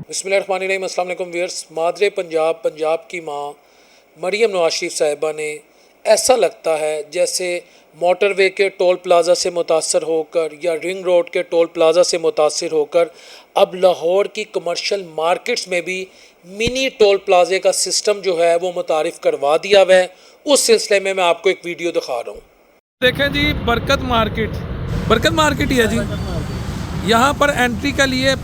बिस्मिल्लाहिर्रहमानिर्रहीम। अस्सलाम वालेकुम व्यूअर्स। मादरे पंजाब, पंजाब की माँ मरियम नवाज शरीफ साहिबा ने ऐसा लगता है जैसे मोटरवे के टोल प्लाज़ा से मुतासर होकर या रिंग रोड के टोल प्लाज़ा से मुतासर होकर अब लाहौर की कमर्शियल मार्केट्स में भी मिनी टोल प्लाज़े का सिस्टम जो है वो मुतारिफ़ करवा दिया हुआ है। उस सिलसिले में मैं आपको एक वीडियो दिखा रहा हूँ। देखें जी, बरकत मार्केट ही है जी। यहाँ पर एंट्री के लिए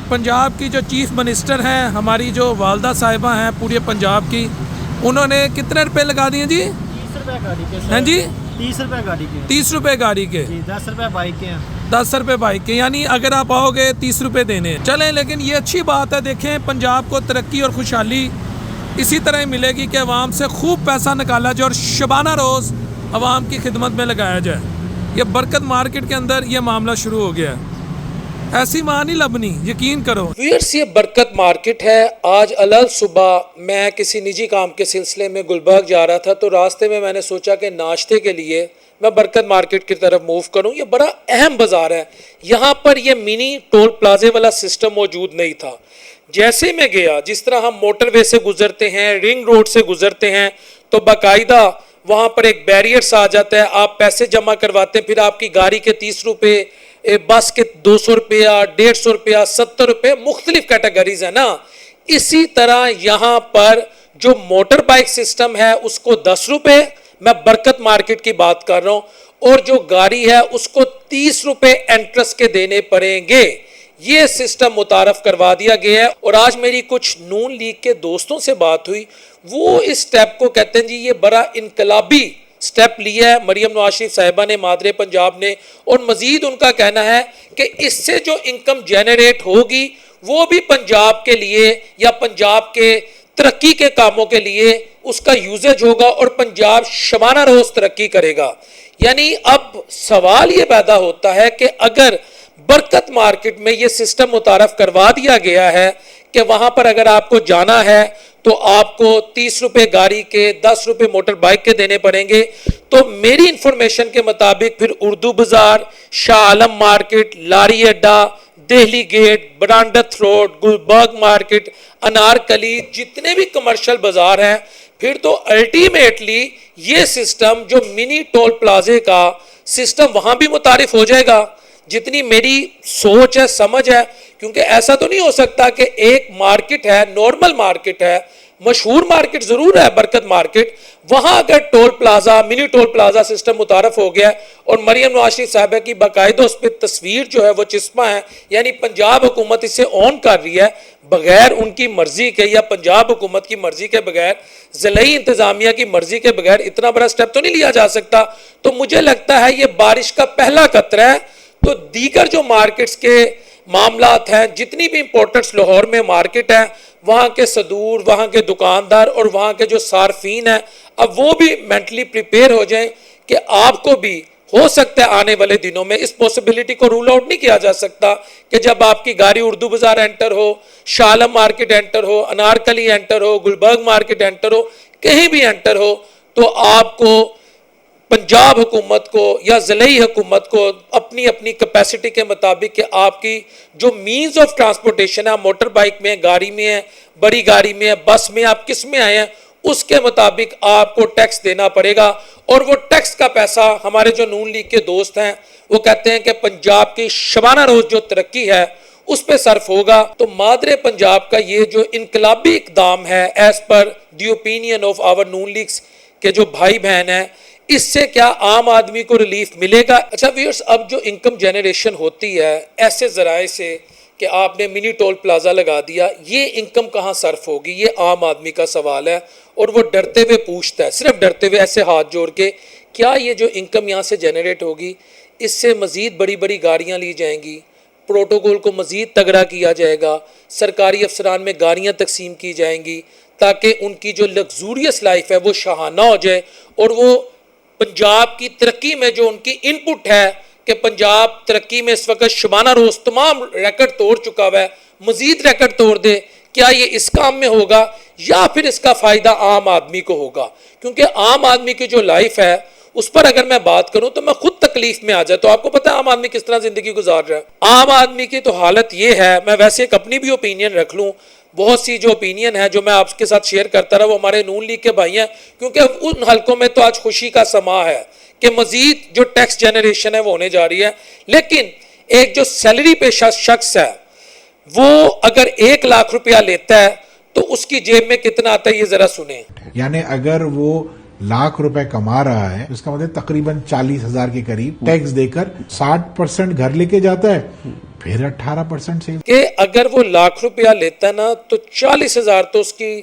पंजाब की जो चीफ मिनिस्टर हैं, हमारी जो वालदा साहिबा हैं पूरे पंजाब की, उन्होंने कितने रुपए लगा दिए जी? 30 रुपये गाड़ी के। हैं जी? 30 रुपये गाड़ी के। 30 रुपये गाड़ी के जी, 10 रुपये बाइक के हैं। 10 रुपये बाइक के, यानी अगर आप आओगे 30 रुपये देने हैं। चलें, लेकिन ये अच्छी बात है। देखें, पंजाब को तरक्की और खुशहाली इसी तरह मिलेगी कि अवाम से खूब पैसा निकाला जाए और शबाना रोज़ अवाम की खिदमत में लगाया जाए। ये बरकत मार्केट के अंदर ये मामला शुरू हो गया है। ऐसी माँ नहीं लबनी, यकीन करो। व्यूअर्स, ये बरकत मार्केट है। आज अलग सुबह मैं किसी निजी काम के सिलसिले में गुलबर्ग जा रहा था, तो रास्ते में मैंने सोचा कि नाश्ते के लिए मैं बरकत मार्केट की तरफ मूव करूं। ये बड़ा अहम बाज़ार है। यहाँ पर ये मिनी टोल प्लाजे वाला सिस्टम मौजूद नहीं था। जैसे मैं गया, जिस तरह हम मोटरवे से गुजरते हैं, रिंग रोड से गुजरते हैं, तो बाकायदा वहाँ पर एक बैरियर्स आ जाता है। आप पैसे जमा करवाते हैं, फिर आपकी गाड़ी के 30 रुपये, बस के 200 रुपया, 150 रुपया, 70 रुपये, मुख्तलिफ कैटेगरीज है ना। इसी तरह यहाँ पर जो मोटर बाइक सिस्टम है उसको 10 रुपये, मैं बरकत मार्केट की बात कर रहा हूँ, और जो गाड़ी है उसको 30 रुपये एंट्रेंस के देने पड़ेंगे। ये सिस्टम मुतारफ करवा दिया गया है। और आज मेरी कुछ नून लीग के दोस्तों से बात हुई, वो इस स्टेप को कहते हैं जी ये बड़ा इनकलाबी स्टेप लिया है मरियम नवाज शरीफ साहिबा ने, मादरे पंजाब ने। और मजीद उनका कहना है कि इससे जो इनकम जनरेट होगी वो भी पंजाब के लिए या पंजाब के तरक्की के कामों के लिए उसका यूजेज होगा और पंजाब शबाना रोज तरक्की करेगा। यानी अब सवाल ये पैदा होता है कि अगर बरकत मार्केट में ये सिस्टम मुतारफ करवा दिया गया है कि वहां पर अगर आपको जाना है तो आपको 30 रुपये गाड़ी के, 10 रुपये मोटर बाइक के देने पड़ेंगे, तो मेरी इंफॉर्मेशन के मुताबिक फिर उर्दू बाजार, Shah Alam market, Lari Adda, Delhi gate, Brandreth road, Gulberg market, Anarkali, जितने भी कमर्शियल बाजार हैं, फिर तो अल्टीमेटली ये सिस्टम जो मिनी टोल प्लाजे का सिस्टम वहां भी मुतारिफ हो जाएगा। जितनी मेरी सोच है, समझ है, क्योंकि ऐसा तो नहीं हो सकता कि एक मार्केट है, नॉर्मल मार्केट है, मशहूर मार्केट जरूर है बरकत मार्केट, वहां अगर toll plaza, mini toll plaza system मुतारफ हो गया और मरियम नवाज शरीफ साहिबा की बाकायदा उस पर तस्वीर जो है वो चिस्मा है, यानी पंजाब हुकूमत इसे ऑन कर रही है बगैर उनकी मर्जी के या पंजाब हुकूमत की मर्जी के बगैर, ज़िलाई इंतजामिया की मर्जी के बगैर इतना बड़ा स्टेप तो नहीं लिया जा सकता। तो मुझे लगता है ये बारिश का पहला कतरा है। तो दीगर जो मार्केट्स के मामलात हैं, जितनी भी इंपोर्टर्स लाहौर में मार्केट है, वहाँ के सदूर, वहाँ के दुकानदार और वहाँ के जो सार्फिन हैं, अब वो भी मेंटली प्रिपेयर हो जाएं कि आपको भी हो सकता है आने वाले दिनों में, इस पॉसिबिलिटी को रूल आउट नहीं किया जा सकता कि जब आपकी गाड़ी उर्दू बाजार एंटर हो, शाह आलम मार्केट एंटर हो, अनारकली एंटर हो, गुलबर्ग मार्केट एंटर हो, कहीं भी एंटर हो, तो आपको पंजाब हुकूमत को या ज़िलाई हुकूमत को अपनी अपनी कैपेसिटी के मुताबिक कि आपकी जो मीन्स ऑफ ट्रांसपोर्टेशन है, मोटर बाइक में, गाड़ी में है, बड़ी गाड़ी में है, बस में, आप किस में आए हैं, उसके मुताबिक आपको टैक्स देना पड़ेगा। और वो टैक्स का पैसा हमारे जो नून लीग के दोस्त हैं वो कहते हैं कि पंजाब की शबाना रोज जो तरक्की है उस पर सर्फ होगा। तो मादरे पंजाब का ये जो इनकलाबी इकदाम है, as per the opinion of our Noon leagues के जो भाई बहन हैं, इससे क्या आम आदमी को रिलीफ मिलेगा? अच्छा व्यूअर्स, अब जो इनकम जनरेशन होती है ऐसे ज़राए से कि आपने मिनी टोल प्लाजा लगा दिया, ये इनकम कहाँ सर्फ होगी? ये आम आदमी का सवाल है। और वो डरते हुए पूछता है, सिर्फ डरते हुए, ऐसे हाथ जोड़ के, क्या ये जो इनकम यहाँ से जनरेट होगी इससे मज़ीद बड़ी बड़ी गाड़ियाँ ली जाएंगी, प्रोटोकॉल को मज़ीद तगड़ा किया जाएगा, सरकारी अफसरान में गाड़ियाँ तकसीम की जाएंगी ताकि उनकी जो लग्जूरियस लाइफ है वो शाहाना हो जाए, और वो पंजाब की तरक्की में जो उनकी इनपुट है कि पंजाब तरक्की में इस वक्त शबाना रोज तमाम रिकॉर्ड तोड़ चुका हुआ है, मजीद रिकॉर्ड तोड़ दे, क्या ये इस काम में होगा या फिर इसका फ़ायदा आम आदमी को होगा? क्योंकि आम आदमी की जो लाइफ है اس پر اگر میں بات کروں تو میں خود تکلیف میں آ جاتا تو آپ کو پتا ہے عام آدمی کس طرح زندگی گزار رہا ہے. عام آدمی کی تو حالت یہ ہے, میں ویسے ایک اپنی بھی اوپینین رکھ لوں, بہت سی جو اوپینین ہے جو میں آپ کے ساتھ شیئر کرتا رہا وہ ہمارے نون لیگ کے بھائی ہیں, کیونکہ ان حلقوں میں تو آج خوشی کا سما ہے کہ مزید جو ٹیکس جنریشن ہے وہ ہونے جا رہی ہے. لیکن ایک جو سیلری پیشہ شخص ہے وہ اگر 1 لاکھ روپیہ لیتا ہے تو اس کی جیب میں کتنا آتا ہے یہ ذرا سنیں. یعنی اگر وہ لاکھ روپے کما رہا ہے اس کا مطلب تقریباً 40,000 کے قریب ٹیکس دے کر 60% گھر لے کے جاتا ہے, پھر 18% سے کہ اگر وہ لاکھ روپیہ لیتا ہے نا تو 40,000 تو اس کی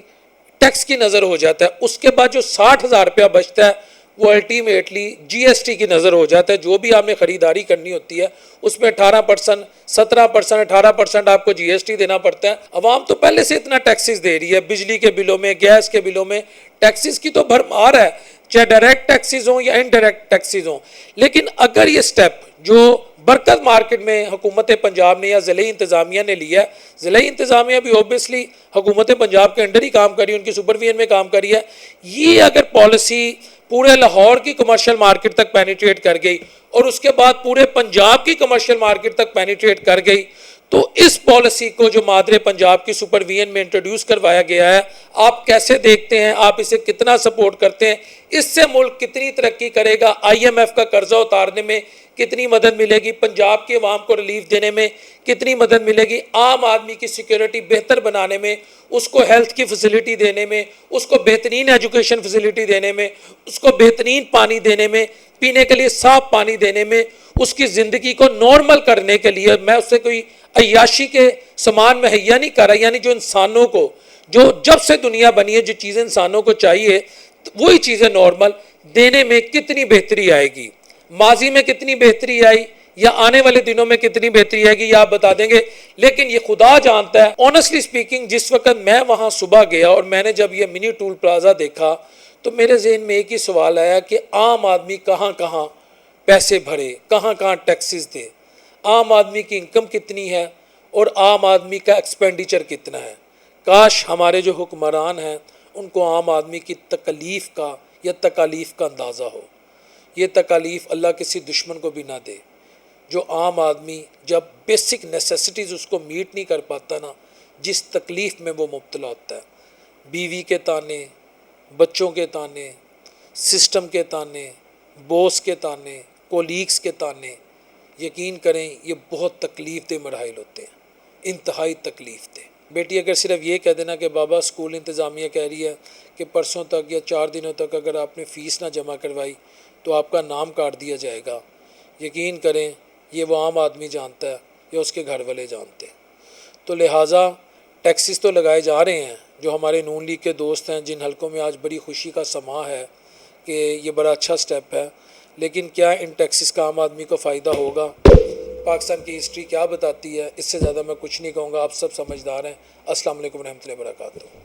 ٹیکس کی نظر ہو جاتا ہے. اس کے بعد جو 60,000 روپیہ بچتا ہے وہ الٹیمیٹلی جی ایس ٹی کی نظر ہو جاتا ہے. جو بھی آپ نے خریداری کرنی ہوتی ہے اس میں 18%, 17%, 18% آپ کو جی ایس ٹی دینا پڑتا ہے. عوام تو پہلے سے اتنا ٹیکسز دے رہی ہے, بجلی کے بلوں میں, گیس کے بلوں میں ٹیکسز کی تو بھرمار ہے, چاہے ڈائریکٹ ٹیکسز ہوں یا انڈائریکٹ ٹیکسز ہوں. لیکن اگر یہ سٹیپ جو برکت مارکیٹ میں حکومت پنجاب نے یا ضلعی انتظامیہ نے لیا ہے, ضلعی انتظامیہ بھی اوبیسلی حکومت پنجاب کے انڈر ہی کام کری ہے, ان کی سپرویژن میں کام کری ہے, یہ اگر پالیسی پورے لاہور کی کمرشل مارکیٹ تک پینیٹریٹ کر گئی اور اس کے بعد پورے پنجاب کی کمرشل مارکیٹ تک پینیٹریٹ کر گئی تو اس پالیسی کو جو مادر پنجاب کی سپرویژن میں انٹروڈیوس کروایا گیا ہے آپ کیسے دیکھتے ہیں, آپ اسے کتنا سپورٹ کرتے ہیں, اس سے ملک کتنی ترقی کرے گا, آئی ایم ایف کا قرضہ اتارنے میں کتنی مدد ملے گی, پنجاب کے عوام کو ریلیف دینے میں کتنی مدد ملے گی, عام آدمی کی سیکیورٹی بہتر بنانے میں, اس کو ہیلتھ کی فیسلٹی دینے میں, اس کو بہترین ایجوکیشن فیسلٹی دینے میں, اس کو بہترین پانی دینے میں, پینے کے لیے صاف پانی دینے میں, اس کی زندگی کو نارمل کرنے کے لیے. میں اس سے کوئی عیاشی کے سامان مہیا نہیں کر رہا, یعنی جو انسانوں کو جو جب سے دنیا بنی ہے جو چیزیں انسانوں کو چاہیے وہی چیزیں نارمل دینے میں کتنی بہتری آئے گی, ماضی میں کتنی بہتری آئی یا آنے والے دنوں میں کتنی بہتری آئے گی یہ آپ بتا دیں گے. لیکن یہ خدا جانتا ہے. آنیسٹلی سپیکنگ جس وقت میں وہاں صبح گیا اور میں نے جب یہ منی ٹول پلازا دیکھا تو میرے ذہن میں ایک ہی سوال آیا کہ عام آدمی کہاں کہاں پیسے بھرے, کہاں کہاں ٹیکسز دے, عام آدمی کی انکم کتنی ہے اور عام آدمی کا ایکسپینڈیچر کتنا ہے. کاش ہمارے جو حکمران ہیں ان کو عام آدمی کی تکلیف کا یا تکالیف کا اندازہ ہو. یہ تکالیف اللہ کسی دشمن کو بھی نہ دے. جو عام آدمی جب بیسک نیسیسٹیز اس کو میٹ نہیں کر پاتا نا, جس تکلیف میں وہ مبتلا ہوتا ہے, بیوی کے تانے, بچوں کے تانے, سسٹم کے تانے, بوس کے تانے, کولیگز کے تانے, یقین کریں یہ بہت تکلیف دہ مراحل ہوتے ہیں, انتہائی تکلیف دہ. بیٹی اگر صرف یہ کہہ دینا کہ بابا اسکول انتظامیہ کہہ رہی ہے کہ پرسوں تک یا 4 دنوں تک اگر آپ نے فیس نہ جمع کروائی تو آپ کا نام کاٹ دیا جائے گا, یقین کریں یہ وہ عام آدمی جانتا ہے یا اس کے گھر والے جانتے ہیں. تو لہٰذا ٹیکسز تو لگائے جا رہے ہیں. جو ہمارے نون لیگ کے دوست ہیں جن حلقوں میں آج بڑی خوشی کا سما ہے کہ یہ بڑا اچھا سٹیپ ہے, لیکن کیا ان ٹیکسز کا عام آدمی کو فائدہ ہوگا؟ پاکستان کی ہسٹری کیا بتاتی ہے, اس سے زیادہ میں کچھ نہیں کہوں گا. آپ سب سمجھدار ہیں. السلام علیکم ورحمۃ اللہ وبرکاتہ.